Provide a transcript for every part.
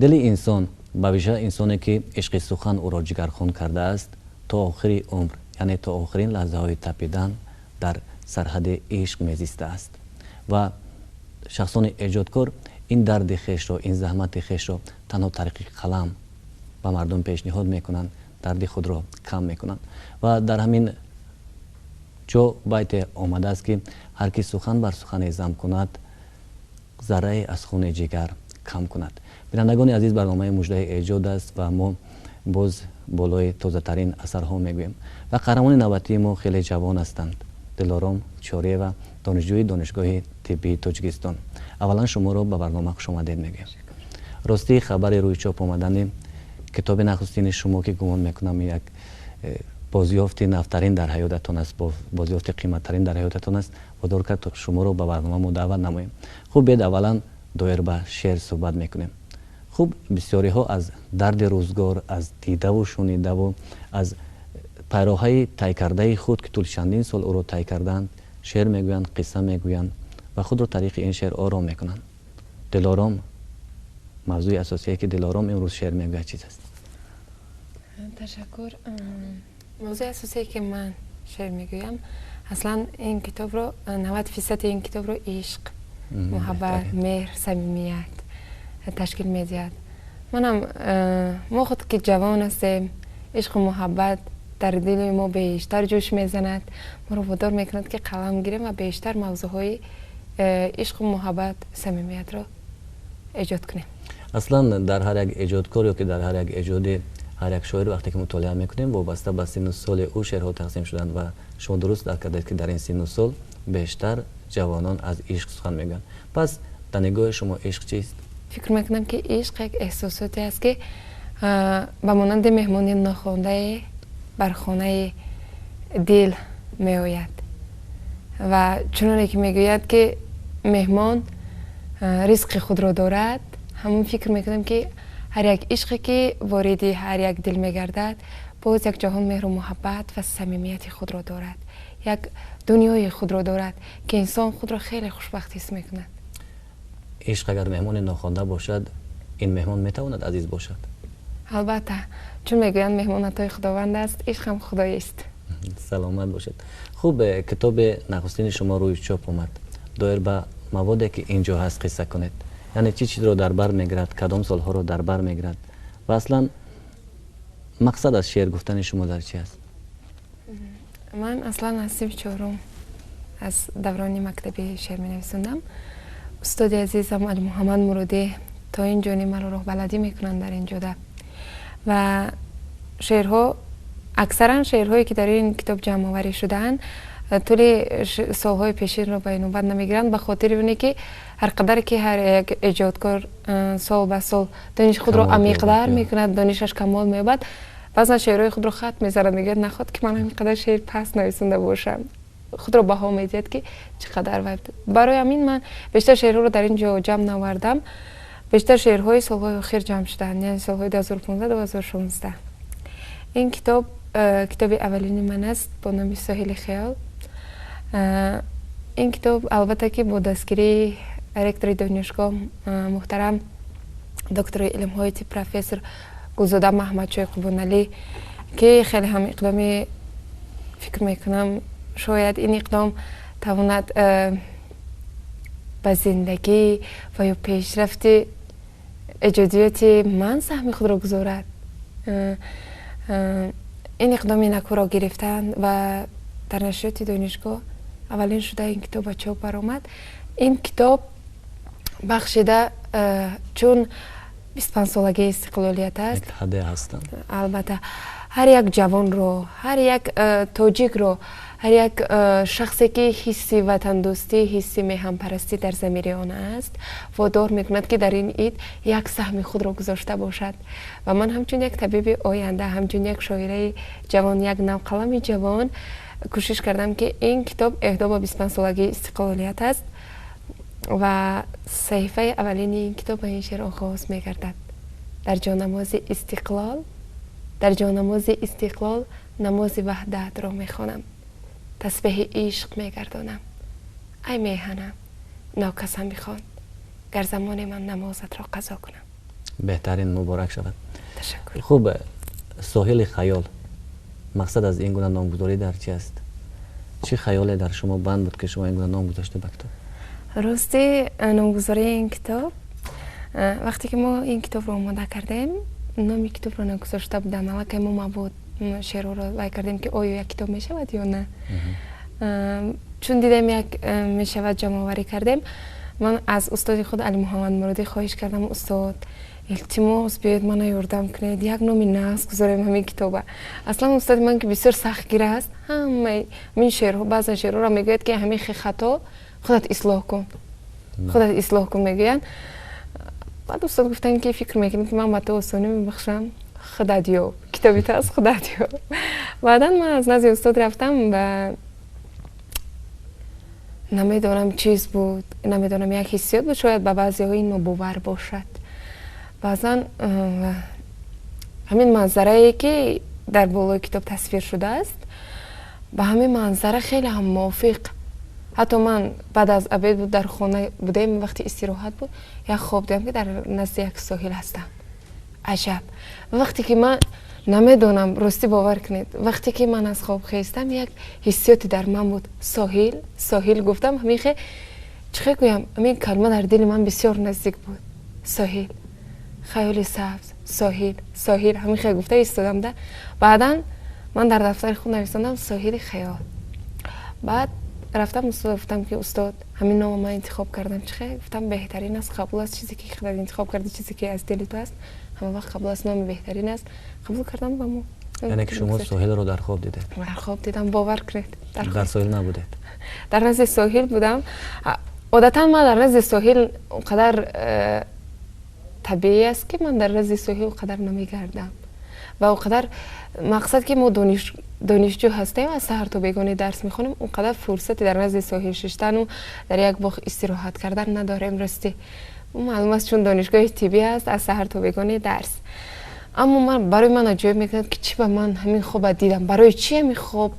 دل انسان به ویژه انسانی که عشق سخن او را جگرخوان کرده است تا آخر عمر، یعنی تا آخرین لحظه های تپیدن در سرحد عشق میزیسته است و شخصان ایجادکار این درد خویش را، این زحمت خویش را تنها طریق قلم به مردم پیشنهاد میکنند، درد خود را کم میکنند و در همین جا بیت آمده است که هر کی سخن بر سخن ضم کند ذره از خون جگر کم کند. بینندگان عزیز، برنامه مجدای ایجاد است و ما باز بالای تازه ترین اثرها میگوییم و قهرمان نوبتی ما خیلی جوان هستند، دلارام چاری و دانشجوی دانشگاه طبی تاجیکستان. اولا شما را به برنامه خوش آمدید میگیم. راستی خبر روی چاپ آمدن کتاب نخستین شما که گمان میکنم یک بازیافت نفترین در حیاتتان است، بازیافت قیمتترین در حیاتتان است، وادار کرد شما را به برنامه ما دعوت نماییم. خوب بیاد اولا دایر به شعر صحبت میکنیم. خوب بسیاری ها از درد روزگار، از دیده و شنیده و از پیراهای طی کرده خود که طول چندین سال او را طی کردند شعر میگویند، قصه میگویند و خود را طریق این شعر آرام میکنند. دلارام، موضوع اساسی که دلارام امروز شعر میگوید چیز است؟ تشکر. موضوع اساسی که من شعر میگویم اصلا این کتاب رو 90% این کتاب رو عشق، محبت، مهر، صمیمیت تشکیل میدهد. ما خود که جوان هستیم، عشق و محبت در دل ما بیشتر جوش میزند، ما رو وادار میکند که قلم گیریم و بیشتر موضوعهای عشق و محبت، صمیمیت رو ایجاد کنیم. اصلا در هر یک ایجادکار یا که در هر یک ایجاد هر یک شاعر وقتی که مطالعه میکنیم وابسته به سن و سال او شعرها تقسیم شدند و شما درست درک کردید که در این سن و سال بیشتر جوانان از عشق سخن میگن. پس در نگاه شما عشق چیست؟ فکر میکنم که عشق یک احساساتی است که به مانند مهمانی ناخوانده بر خانه دل می آید و چنانه که میگوید که مهمان رزق خود را دارد، همون فکر میکنم که هر یک عشقی که وارد هر یک دل میگردد باز یک جهان مهر و محبت و صمیمیت خود را دارد، یک دنیای خود را دارد که انسان خود را خیلی خوشبخت حس میکند. عشق اگر مهمان ناخوانده باشد این مهمان میتواند عزیز باشد؟ البته، چون میگویند مهمان عطای خداوند است، عشق هم خدایی است. سلامت باشد. خوب، کتاب نخستین شما روی چاپ آمد، دایر به موادی که اینجا هست قصه کنید. یعنی چی چیز رو در بر میگیرد، کدام سالها رو در بر میگیرد و اصلا مقصد از شعر گفتن شما در چی است؟ من اصلا از صنف چهارم از دوران مکتبی شعر می نویسندم. استاد عزیزم علی محمد مرودی تا این جانی مرا راه بلدی میکنند در این جده و شعرها، اکثرا شعرهایی که در این کتاب جمع آوری شدن طول سالهای پیشین را به نوبت نمیگیرند، به خاطر اینه که هر قدر که هر یک ایجادکار سال به سال دانش خود را عمیق‌تر میکند، دانشش کمال می‌یابد، بعضا شعرهای خود را خط می‌زند، میگه نخواد که من همینقدر شعر پس نویسنده باشم، خود را بها میدید که چقدر وقت. برای همین من بیشتر شعرها رو در اینجا جمع نوردم. بیشتر شعرهای سالهای اخیر جمع شدن، یعنی سالهای 2015 و 2016. این کتاب اولین من است با نام ساحل خیال. این کتاب البته که با دستگیری رکتور دانشگاه محترم دکتر علم های پروفسور گلزاده محمدشاه قبونعلی که خیلی هم اقدامی فکر میکنم شاید این اقدام تواند به زندگی و یا پیشرفت ایجادیات من سهم خود را گذارد. این اقدامی نکو را گرفتن و در نشریات دانشگاه اولین شده این کتاب به چاپ برآمد. این کتاب بخشیده چون 25 سالگی استقلالیت است، البته هر یک جوان رو، هر یک تاجیک رو، هر یک شخصی که حسی وطن دوستی، حسی میهم پرستی در ضمیر آن است وادار میکند که در این عید یک سهم خود را گذاشته باشد و من همچون یک طبیب آینده، همچون یک شاعره جوان، یک نوقلم جوان کوشش کردم که این کتاب اهدا به 25 سالگی استقلالیت است و صحیفه اولین این کتاب به این شعر آغاز میگردد: در جانماز استقلال، در جانماز استقلال نماز وحدت را میخوانم، تسبیح عشق میگردانم، ای میهنم ناکسم میخوان گر زمان من نمازت را قضا کنم. بهترین مبارک شود. تشکر. خوب، ساحل خیال مقصد از این گونه نامگذاری در چی است؟ چه خیالی در شما بند بود که شما این گونه نام گذاشته به کتاب؟ راستی نامگذاری این کتاب، وقتی که ما این کتاب رو آماده کردیم نام کتاب رو نگذاشته بودم، اما که ما بود شعر رو وای کردیم که آیا یک کتاب می شود یا نه. چون دیدم یک می شود جمع آوری کردیم، من از استاد خود علی محمد مرادی خواهش کردم استاد التماس بیاید من یاردم کنید یک نام نصب گذاریم همین کتابه. اصلا استاد من که بسیار سختگیر است، همه این شعرها بعضی شعرها را میگوید که همین خطا خودت اصلاح کن، خودت اصلاح کن میگوین. بعد استاد گفتن که فکر میکنید که من به تو آسانی میبخشم، خودت یاب، کتابی تو از خودت یاب. بعدا من از نزد استاد رفتم و نمیدونم چیز بود، نمیدونم یک حسیات بود، شاید به بعضی ها این ناباور باشد. بعضا همین منظره که در بالای کتاب تصویر شده است به همین منظره خیلی هم موافق. حتی من بعد از عبید بود در خانه بودم، وقتی استراحت بود یک خواب دیدم که در نزد یک ساحل هستم. عجب. وقتی که من نمیدونم راستی باور کنید، وقتی که من از خواب خیستم یک حسیاتی در من بود، ساحل ساحل گفتم، همیشه چه گویم، همین کلمه در دل من بسیار نزدیک بود. ساحل، خیال سبز، ساحل ساحل، همیشه گفته ایستادم ده. بعدا من در دفتر خود نوشتم ساحل خیال. بعد رفتم استاد گفتم که استاد همین نام من انتخاب کردم، چه گفتم بهترین است، قبول است چیزی که خودت انتخاب کردی، چیزی که از دل تو است، همه وقت قبول است، نام بهترین است، قبول کردم. و ما یعنی که شما ساحل رو در خواب دیدید؟ در خواب دیدم، باور کنید. در ساحل نبودید؟ در نزد ساحل بودم. عادتا من در نزد ساحل اونقدر طبیعی است که من در نزد ساحل اونقدر نمیگردم و اونقدر مقصد که ما دانشجو هستیم از سحر تا بیگانه درس میخونیم، اونقدر فرصتی در نزد ساحل ششتن و در یک باغ استراحت کردن نداریم. راستی معلوم است چون دانشگاه طبی است از سحر تا بیگانه درس. اما من برای من عجیب میکند که چی به من همین خوب دیدم، برای چی همین خوب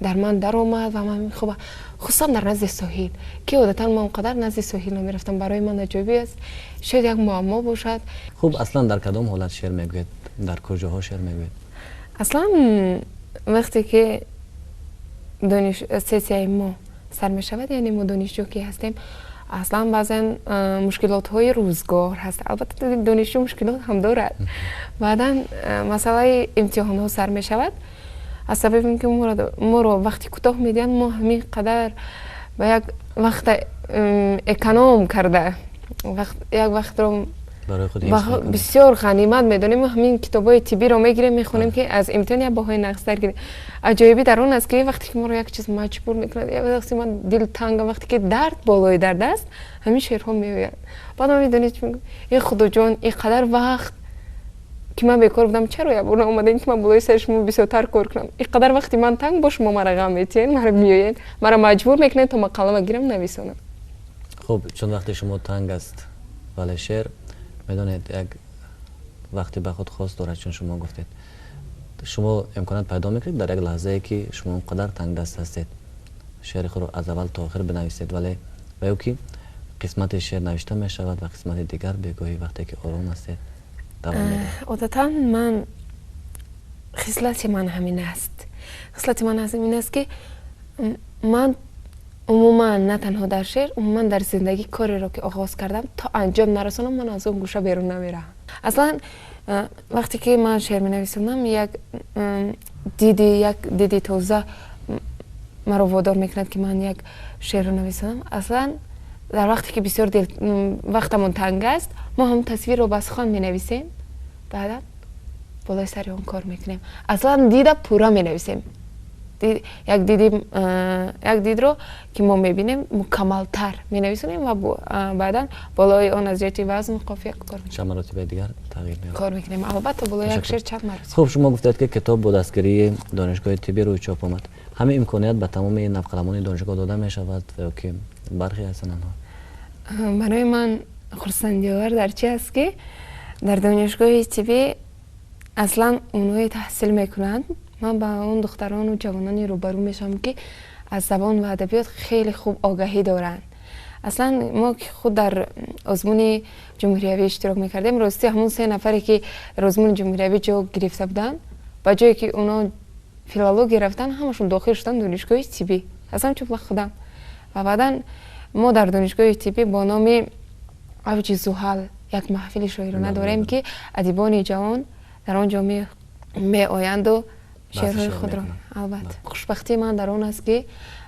در من در آمد و من همین خوب، خصوصا در نزد ساحل که عادتا من اونقدر نزد ساحل نمیرفتم. برای من عجیبی است، شاید یک معما باشد. خوب، اصلا در کدام حالت شعر میگوید؟ در کجاها شعر میگوید؟ اصلا وقتی که سیسی ما سر می شود، یعنی ما دانشجو که هستیم، اصلا بعضا مشکلات های روزگار هست. البته دانشجو مشکلات هم دارد. بعدا مسئله امتحان ها سر می شود، از سبب اینکه ما رو وقتی کوتاه میدین، ما همین قدر به یک وقت اکنام کرده، یک وقت رو برای خود بسیار غنیمت میدونیم. همین کتابای طبی رو میگیریم میخونیم که از امتحان یا باهای نقص درگیریم. عجایبی در اون است که وقتی که ما رو یک چیز مجبور میکنه، یا وقتی من دل تنگ، وقتی که درد بالای درد است، همین شعرها میآید. بعد من میدونید این خدا جان این قدر وقت که من بیکار بودم، چرا یا بونا اومدین که من بالای سر شما بسیارتر کار کنم، این قدر وقتی من تنگ باش شما مرا غم میتین، مرا میآید، مرا مجبور میکنین تا من قلم گیرم نویسونم. خب چون وقتی شما تنگ است ولی شعر میدونید یک وقتی به خود خاص دارد، چون شما گفتید شما امکانات پیدا میکنید در یک لحظه ای که شما اونقدر تنگ دست هستید شعر خود رو از اول تا آخر بنویسید، ولی و که قسمت شعر نوشته می شود و قسمت دیگر بگویی وقتی که آرام هستید دوام میدهید. عادتا من خصلت من همین است. خصلت من همین است که من عموما نه تنها در شعر، عموما در زندگی کاری رو که آغاز کردم تا انجام نرسانم من از اون گوشه بیرون نمیرم. اصلا وقتی که من شعر می نویسم یک دیدی تازه مرا وادار میکند که من یک شعر رو نویسم. اصلا در وقتی که بسیار وقتمون تنگ است، ما هم تصویر رو بس خوان می نویسیم، بعدا بالای سر اون کار میکنیم. اصلا دیده پورا می نویسیم. یک دید رو که ما میبینیم مکمل تر می نویسیم و بعدا بالای اون از جهت وزن قافیه کار میکنیم. چند مراتب دیگر تغییر میکنیم. کار میکنیم. البته بالای یک شعر چند مراتب. خب شما گفتید که کتاب با دستگیری دانشگاه طبی روی چاپ آمد. همه امکانیت به تمام نوقلمان دانشگاه داده می شود و که برخی هستن آنها؟ برای من خرسندی آور در چی است که در دانشگاه طبی اصلا اونایی تحصیل میکنند، من با اون دختران و جوانانی روبرو میشم که از زبان و ادبیات خیلی خوب آگاهی دارند. اصلا ما که خود در آزمون جمهوری اشتراک میکردیم راستی همون 3 نفری که آزمون جمهوری جا گرفته بودن با جایی که اونا فیلولوژی رفتن همشون داخل شدن دانشگاه طبی اصلا چوب خودم و بعدا ما در دانشگاه طبی با نام اوج زحل یک محفل شاعرانه داریم که ادیبان جوان در آنجا می آیند و شعرهای خود را البته خوشبختی من در آن است که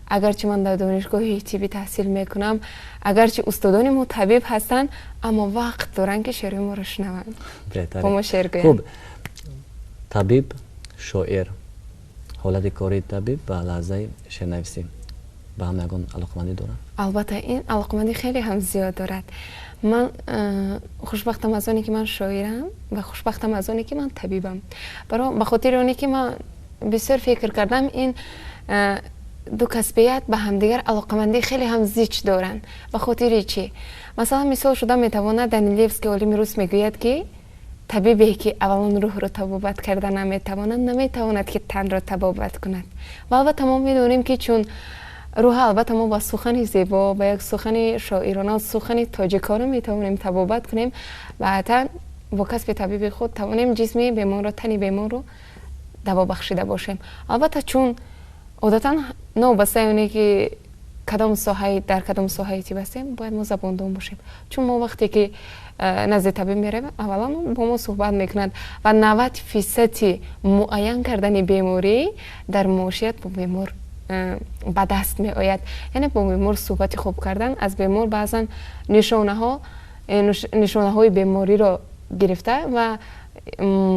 اگرچه من در دانشگاه طبی تحصیل میکنم اگرچه استادان ما طبیب هستند اما وقت دارن که شعر ما را شنوند با ما شعر گویند. خوب طبیب شاعر حالت کاری طبیب و لحظه شعرنویسی با هم یگان علاقمندی دارن؟ البته این علاقمندی خیلی هم زیاد دارد. من خوشبختم از آنی که من شاعرم و خوشبختم از آنی که من طبیبم. به خاطر آنی که من بسیار فکر کردم این دو کسبیت به همدیگر علاقمندی خیلی هم زیچ دارن. به خاطر چی؟ مثلا مثال شده میتواند دانیلیفسکی عالم روس میگوید که طبیبی که اولا روح را طبابت کرده نمیتواند که تن را طبابت کند. و البته ما میدونیم که چون روح البته ما با سخن زیبا با یک سخن شاعرانه سخن تاجیکانه میتوانیم طبابت کنیم و حتی با کسب طبیب خود توانیم جسمی بیمار را تنی بیمار رو دوا بخشیده باشیم. البته چون عادتا نوبسته اونی که کدام ساحه در کدام ساحه طب هستیم باید ما زباندون باشیم چون ما وقتی که نزد طبیب میریم اولا با ما صحبت میکنند و 90% معین کردن بیماری در معاشرت با بیمار به دست می آید. یعنی با بیمار صحبت خوب کردن از بیمار بعضا نشانه های بیماری را گرفته و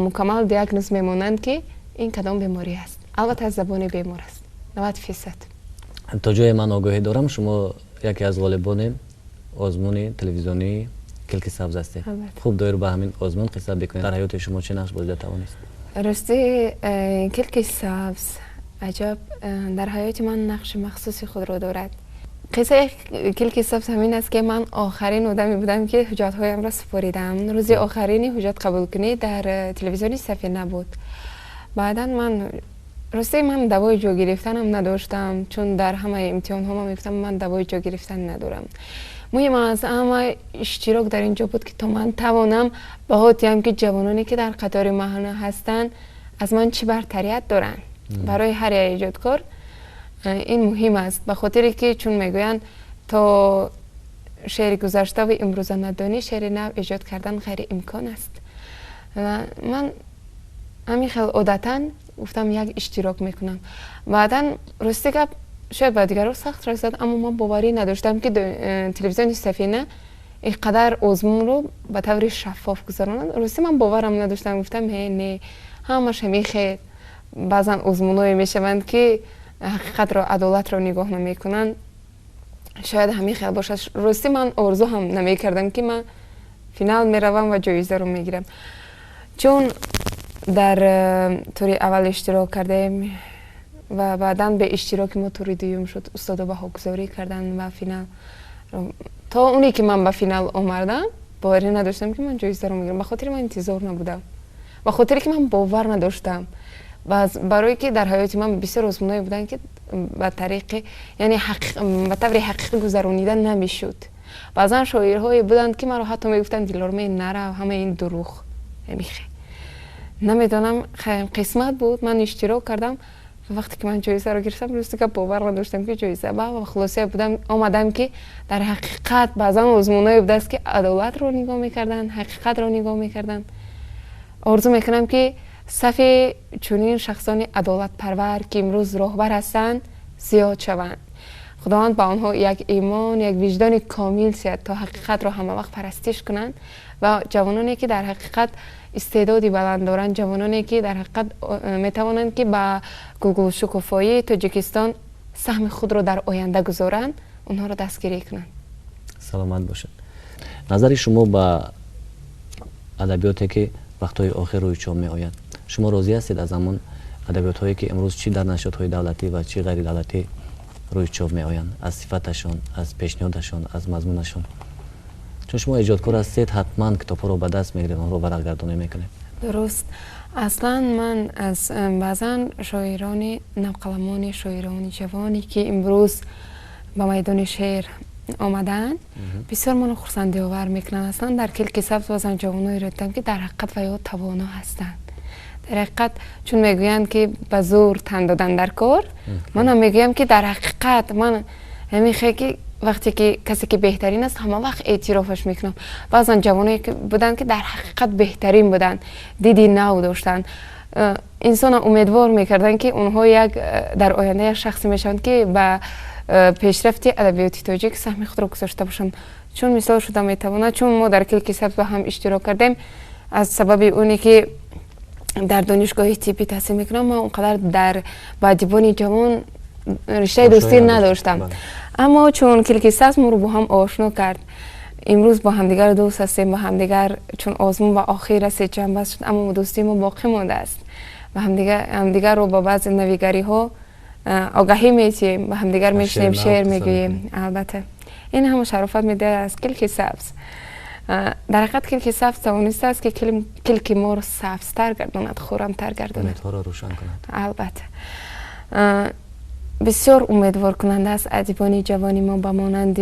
مکمل دیاگنوز میمونند که این کدام بیماری است. البته از زبان بیمار است 90%. تا جای من آگاهی دارم شما یکی از غالبان آزمون تلویزیونی کلک سبز هستید. خوب دایر به همین آزمون قصه بکنید. در حیات شما چه نقش بازی توانست؟ راستی کلک سبز عجب در حیات من نقش مخصوصی خود را دارد. قصه کلک سبز همین است که من آخرین آدمی بودم که حجت هایم را سپاریدم. روزی آخرین حجت قبول کنی در تلویزیونی سفینه بود. بعدا من دوای جا گرفتن هم نداشتم چون در همه امتحان ها میگفتم من دوای جا گرفتن ندارم. مهم از همه اشتراک در اینجا بود که تا من توانم باهاتیم که جوانانی که در قطار مهنه هستند از من چی برتریت دارن. برای هر ایجادکار این مهم است به خاطر که چون میگویند تا شعر گذشته و امروز ندانی شعر نو ایجاد کردن غیر امکان است. و من همین خیلی عادتا گفتم یک اشتراک میکنم. بعدا راستی که شاید با دیگران سخت رسید اما من باوری نداشتم که تلویزیون سفینه اینقدر آزمون رو به طور شفاف گذارند. راستی من باورم نداشتم گفتم نه همش همین خیر بعضا آزمونایی میشوند که حقیقت را عدالت را نگاه نمیکنند شاید همین خیال باشد. راستی من آرزو هم نمیکردم که من فینال میروم و جایزه رو میگیرم چون در توری اول اشتراک کردیم و بعدا به اشتراک ما توری دوم شد. استادا بهاگذاری کردن و فینال تا اونی که من به فینال آمدم باوری نداشتم که من جایزه رو میگیرم. به خاطر من انتظار نبودم به خاطر که من باور نداشتم و برای که در حیات من بسیار آزمونایی بودن که به طریق یعنی به طور حقیقی گذرانیدن نمیشد. بعضا شاعرهایی بودند که مرا حتی میگفتن دیلارمه نره همه این دروغ نمیخه. نمیدونم قسمت بود من اشتراک کردم وقتی که من جایزه رو گرفتم روستی که باور نداشتم که جایزه و خلاصه بودم آمدم که در حقیقت بعضا آزمونایی بوده است که عدالت رو نگاه میکردن حقیقت رو نگاه میکردن. آرزو میکنم که صف چنین شخصان عدالت پرور که امروز راهبر هستند زیاد شوند. خداوند با آنها یک ایمان یک وجدان کامل سید تا حقیقت را همه وقت پرستش کنند و جوانانی که در حقیقت استعدادی بلند دارند جوانانی که در حقیقت میتوانند که با گوگل شکوفایی تاجیکستان سهم خود را در آینده گذارند اونها را دستگیری کنند. سلامت باشد. نظر شما با ادبیاتی که وقتهای آخر روی چوب می آید شما راضی هستید از همون ادبیات هایی که امروز چی در نشریات دولتی و چی غیر دولتی روی چوب می آیند از صفتشان از پیشنهادشان از مضمونشان چون شما ایجادکار هستید حتما کتاب رو به دست میگیرید اون رو برگردانی میکنید. درست. اصلا من از بعضا شاعران نوقلمان شاعران جوانی که امروز به میدان شعر آمدن بسیار منو خرسندی آور میکنن. اصلا در کلک سبز بازم جوانایی رو دیدم که در حقیقت و یا توانا هستند. در حقیقت چون میگویند که به زور تن دادن در کار، من میگویم که در حقیقت من همیشه که وقتی که کسی که بهترین است همه وقت اعترافش میکنم. بعضا جوانایی که بودن که در حقیقت بهترین بودن، دیدی نو داشتن، انسان امیدوار میکردن که اونها یک در آینده یک شخصی میشوند که به پیشرفت ادبیات تاجیک سهم خود را گذاشته باشند. چون مثال شده میتواند، چون ما در کلک سبز با هم اشتراک کردیم، از سبب اونی که در دانشگاه طبی تحصیل میکنم، من اونقدر در با ادیبان جوان رشته دوستی نداشتم. اما چون کلک سبز ما رو با هم آشنا کرد، امروز با همدیگر دوست هستیم، با همدیگر چون آزمون و آخر رسید جنب است شد، اما دوستی ما باقی مانده است و همدیگر رو با بعض نویگری ها آگاهی میتیم، با همدیگر میشنیم، شعر میگوییم. البته این هم شرافت میده از کلک سبز. در حقیقت کلک سبز توانسته است که کلک ما رو سبزتر گرداند، خرمتر گرداند، امیدها را روشن کند. البته بسیار امیدوار کننده است ادیبان جوانی ما به مانند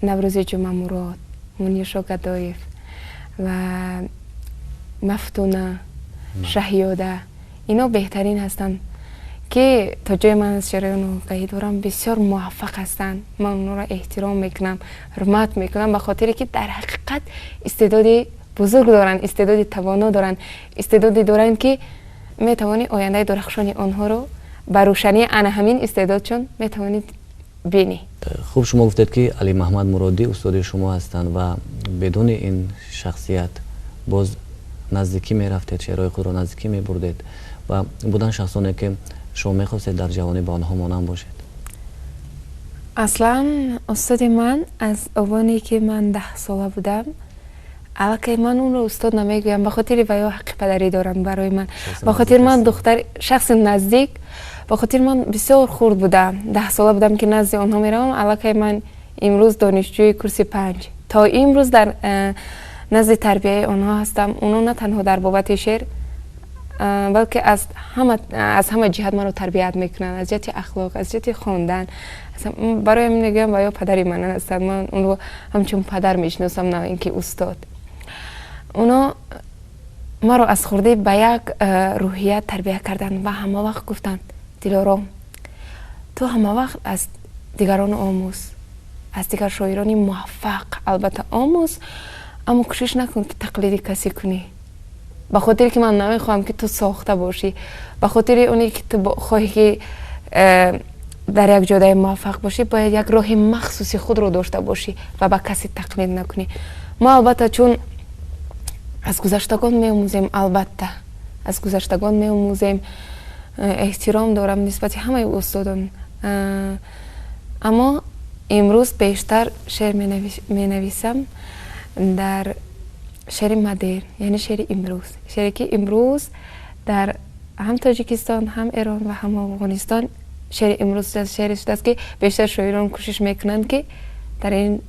نوروز جمعه مراد، منیشا گدایف و مفتونه، شهیاده، اینا بهترین هستند که تا جای من از شعران آگاهی دارم. بسیار موفق هستند، من اونا را احترام میکنم، حرمت میکنم، به خاطری که در حقیقت استعداد بزرگ دارن، استعداد توانا دارن، استعدادی دارن که میتوانی آینده درخشان آنها رو به روشنی انا همین استعدادشون میتوانید بینی. خوب شما گفتید که علی محمد مرادی استاد شما هستند و بدون این شخصیت باز نزدیکی میرفتید، شعرهای خود را نزدیکی میبردید و بودن شخصانی که شما میخواستید در جوانی با آنها مانند باشید. اصلا استاد من از اوانی که من 10 ساله بودم، البته من اون رو استاد نمیگویم به خاطر ویا حق پدری دارم برای من، به خاطر من دختر شخص نزدیک، به خاطر من بسیار خرد بودم، 10 ساله بودم که نزد آنها میروم. البته من امروز دانشجوی کورس 5 تا امروز در نزد تربیه آنها هستم. اونا نه تنها در بابت شعر بلکه از همه جهت من رو تربیت میکنن، از جهت اخلاق، از جهت خواندن. برای من میگم ویا پدری من هستند، من اون رو همچون پدر میشناسم، نه اینکه استاد. اونا ما رو از خورده به یک روحیت تربیت کردن و همه وقت گفتن دلارام تو همه وقت از دیگران آموز، از دیگر شاعران موفق البته آموز، اما کوشش نکن که تقلید کسی کنی، به خاطر که من نمیخوام که تو ساخته باشی، به خاطر اونی که تو خواهی که در یک جای موفق باشی باید یک راه مخصوصی خود رو داشته باشی و با کسی تقلید نکنی. ما البته چون از گذشتگان می‌آموزیم، البته از گذشتگان می‌آموزیم، احترام دارم نسبت همه استادان، اما امروز بیشتر شعر می‌نویسم در شعر مدرن، یعنی شعر امروز، شعری که امروز در هم تاجیکستان، هم ایران و هم افغانستان شعر امروز شعری شده است که بیشتر شاعران کوشش میکنند که در این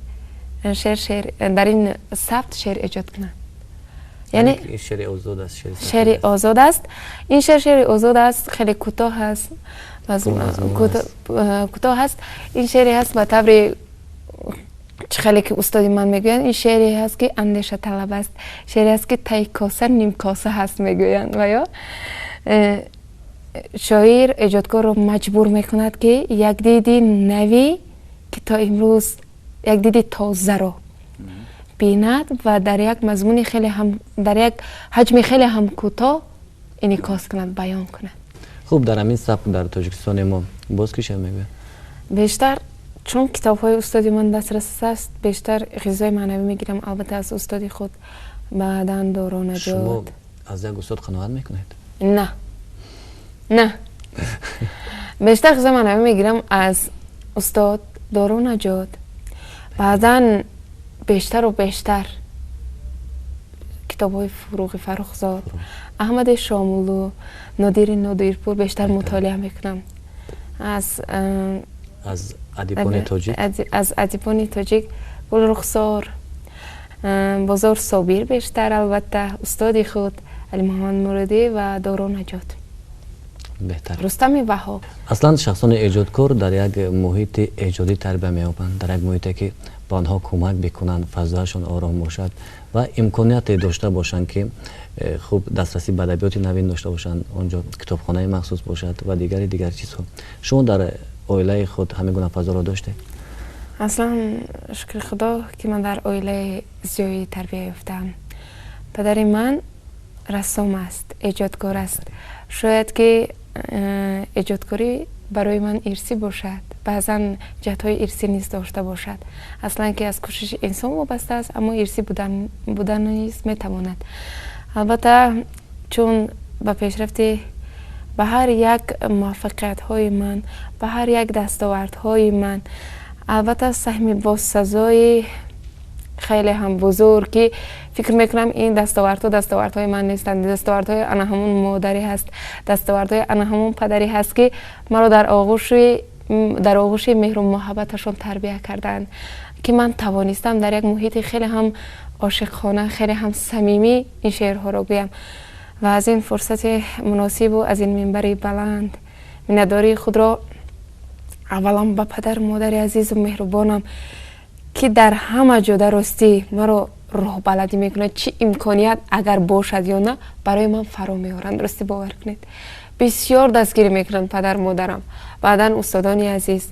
در این سبک شعر ایجاد کنند. یعنی شعر آزاد است. شعر آزاد است. این شعر آزاد است، خیلی کوتاه است، کوتاه است. این شعری هست به طور خیلی که استادی من میگویند، این شعری هست که اندیشه طلب است، شعری هست که تای کاسه نیم کاسه هست میگویند و یا شاعر ایجادکار رو مجبور میکند که یک دیدی نوی که تا امروز یک دیدی تازه رو بیند و در یک مضمون خیلی هم در یک حجم خیلی هم کوتاه انعکاس کند، بیان کند. خوب، در همین سبک در تاجیکستان ما باز کی شعر میگوید؟ بیشتر چون کتاب های استادی من دسترس است، بیشتر غذای معنوی میگیرم، البته از استادی خود. بعداً دوران نجات. شما از یک استاد قناعت میکنید؟ نه بیشتر غذای معنوی میگیرم از استاد دوران نجات. بعداً بیشتر و بیشتر کتاب های فروغ فرخزاد، احمد شاملو، نادر نادرپور بیشتر مطالعه میکنم. از ادیبان تاجیک، از ادیبان تاجیک گل رخسار، بازار صابر بیشتر، البته استادی خود علی محمد مرادی و دوران نجات. بهتر. رستم وهاب. اصلا شخصان ایجادکار در یک محیط ایجادی تربیت می‌یابند، در یک محیطی که به آنها کمک بکنند فضاشون آرام باشد و امکانیت داشته باشند که خوب دسترسی به ادبیات نوین داشته باشند، اونجا کتابخانه مخصوص باشد و دیگر چیزها. شما در عائله خود همین گونه فضا را داشته؟ اصلا شکر خدا که من در عائله زیادی تربیت یافتم. پدر من رسام است، ایجادکار است. شاید که ایجادکاری برای من ارثی باشد، بعضا جهت‌های ارثی نیز داشته باشد. اصلا که از کوشش انسان وابسته است، اما ارثی بودن نیز میتواند. البته چون به پیشرفت به هر یک موفقیت‌های من، به هر یک دستاوردهای من، البته سهم با سزای خیلی هم بزرگی فکر میکنم این دستاوردهای من نیستند. دستاوردهای انا همون مادری هست، دستاوردهای انا همون پدری هست که مرا در آغوش مهر و محبتشون تربیت کردند که من توانستم در یک محیط خیلی هم عاشقانه، خیلی هم صمیمی این شعرها را گویم. و از این فرصت مناسب و از این منبر بلند منتداری خود را اولا به پدر مادر عزیز و مهربانم که در همه جا در راستی مرا راه بلدی میکنه، چی امکانیت اگر باشد یا نه برای من فرا میارند. راستی باور کنید بسیار دستگیری میکنند پدر مادرم. بعدن استادانی عزیز،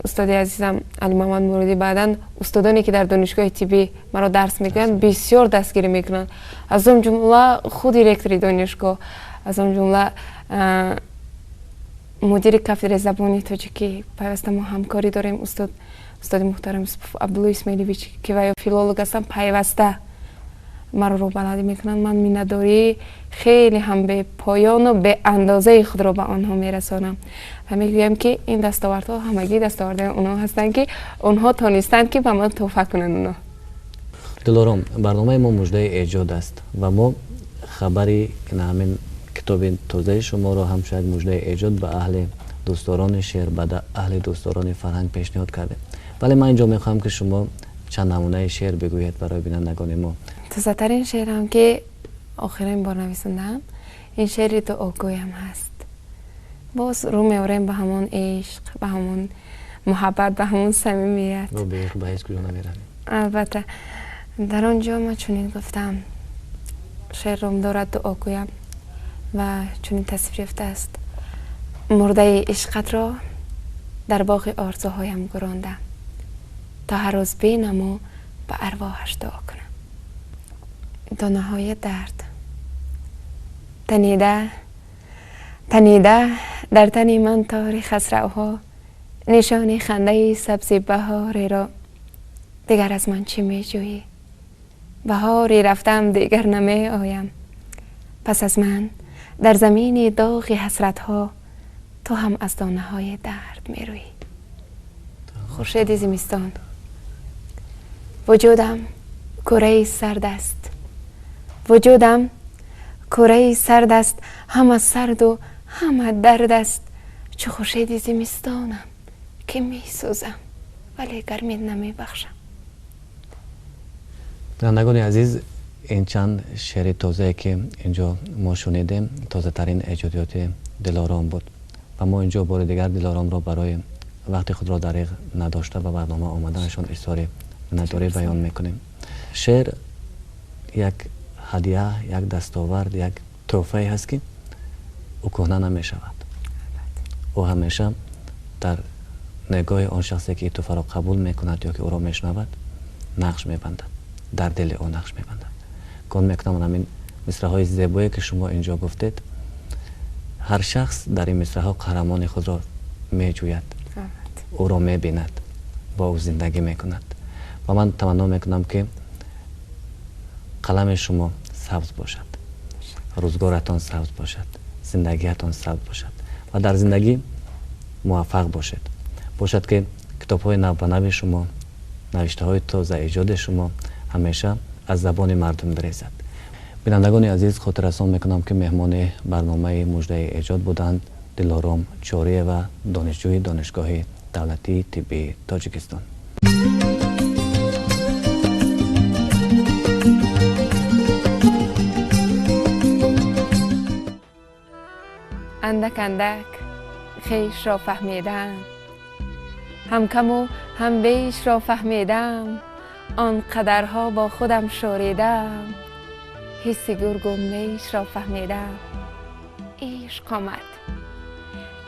استاد عزیزم علی محمد مرادی، بعدن استادانی که در دانشگاه طبی مرا درس میگن بسیار دستگیری میکنند. از اون جمله خود رکتور دانشگاه، از اون جمله مدیر کافدره زبانی تاجیکی پیوسته ما همکاری داریم. استاد محترم عبدالله اسماعیلویچ که وی فیلولوگ هستن پیوسته مرا رو بلدی میکنن. من منتداری خیلی هم به پایان و به اندازه خود را به آنها میرسانم و میگویم که این دستاوردها همگی دستاوردهای اونها هستند که اونها تانستند که به من توفیق کنند. اونها دلارام، برنامه ما مجدای ایجاد است و ما خبری که همین کتاب تازه شما را هم شاید مجدای ایجاد به اهل دوستداران شعر، به اهل دوستداران فرهنگ پیشنهاد کرده. ولی من اینجا میخوام که شما چند نمونه شعر بگویید برای بینندگان ما. تازه ترین شعرم که آخرین بار نویسندم این شعری دعاگویم هست. باز رو میاریم به همون عشق، به همون محبت، به همون صمیمیت. رو به هیچ کجا نمیرم. البته در آنجا من چنین گفتم شعر روم دارد دعاگویم و چنین تصویر یافته است: مرده عشقت را در باغ آرزوهایم گراندم تا هر روز بینم و به ارواحش دعا کنم. دانه های درد تنیده در تن من تاریخ خسروها، نشان خنده سبز بهاری را دیگر از من چی می جویی؟ بهاری رفتم دیگر نمی آیم، پس از من در زمین داغ حسرت ها تو هم از دانه های درد می روی. خورشید زمستان، وجودم کره سرد است، وجودم کره سرد است، همه سرد و همه درد است. چه خورشید زمستانم که می سوزم ولی گرمی نمی بخشم. بینندگان عزیز، این چند شعر تازه که اینجا ما شنیدیم تازه ترین ایجادیات دلارام بود و ما اینجا بار دیگر دلارام را برای وقت خود را دریغ نداشته و برنامه آمدنشان اظهار منتداری بیان میکنیم. شعر یک هدیه، یک دستاورد، یک تحفه هست که او کهنه نمی شود. او همیشه در نگاه آن شخصی که این تحفه را قبول میکند یا که او را میشنود نقش میبندد، در دل او نقش میبندد. گمان میکنم همین مصرع‌های زیبایی که شما اینجا گفتید، هر شخص در این مصرع‌ها قهرمان خود را میجوید، او را میبیند، با او زندگی میکند و من تمنا میکنم که قلم شما سبز باشد، روزگارتان سبز باشد، زندگیتان سبز باشد و در زندگی موفق باشد که کتاب‌های نو به نو شما، نوشته‌های تازه ایجاد شما همیشه از زبان مردم بریزد. بینندگان عزیز، خاطررسان میکنم که مهمان برنامه مجدای ایجاد بودند دلارام چاری و دانشجوی دانشگاه دولتی طبی تاجیکستان. اندک اندک خویش را فهمیدم، هم کم و هم بیش را فهمیدم، آن قدرها با خودم شوریدم، حس گرگ و میش را فهمیدم.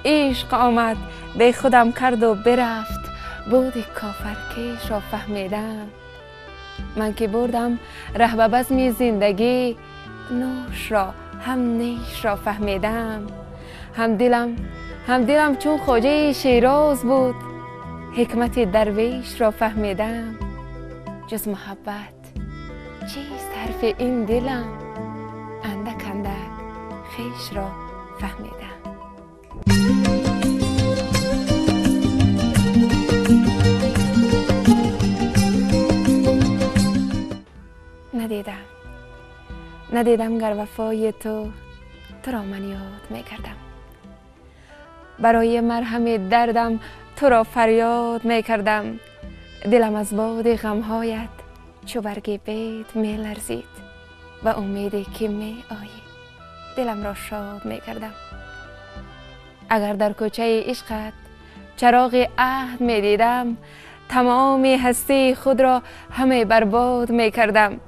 عشق آمد به خودم کرد و برفت، بود کافرکش را فهمیدم. من که بردم ره به بزم زندگی، نوش را هم نیش را فهمیدم. هم دلم چون خواجه شیراز بود، حکمت درویش را فهمیدم. جز محبت چیست حرف این دلم، اندک اندک خویش را فهمیدم. ندیدم گر وفای تو را من یاد میکردم، برای مرهم دردم تو را فریاد میکردم. دلم از باد غمهایت چو برگ بید می لرزید، و امیدی که می آیی دلم را شاد میکردم. اگر در کوچه عشقت چراغ عهد می دیدم، تمام هستی خود را همه برباد می کردم.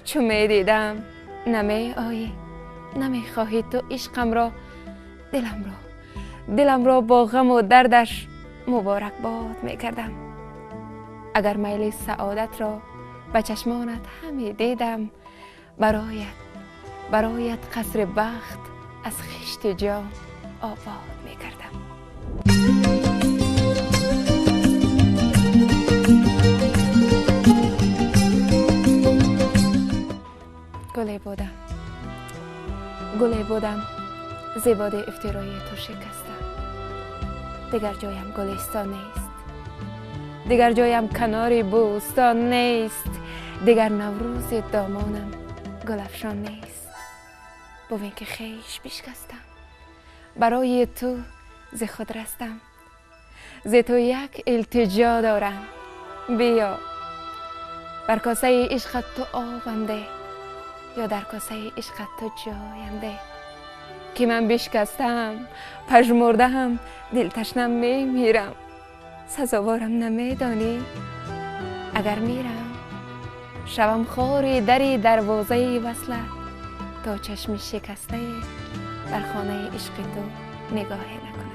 چو می دیدم نمی آیی، نمی خواهی تو عشقم را، دلم را با غم و دردش مبارک باد می کردم. اگر میل سعادت را به چشمانت همی دیدم، برایت قصر بخت از خشت جام آباد می کردم. گلی بودم زیباد افترای تو شکستم. دیگر جایم گلستان نیست، دیگر جایم کنار بوستان نیست، دیگر نوروز دامانم گل افشان نیست. ببین که خویش بشکستم، برای تو ز خود رستم. ز تو یک التجا دارم، بیا بر کاسه عشقت تو آبم ده، یا در کاسه عشقت تو جایم ده. که من بشکستم، پژمردم، دل تشنم میمیرم، سزاوارم نمیدانی؟ اگر میرم شوم خار دری دروازه وصلت، تا چشم شکسته بر خانه عشق تو نگاهی نکنم.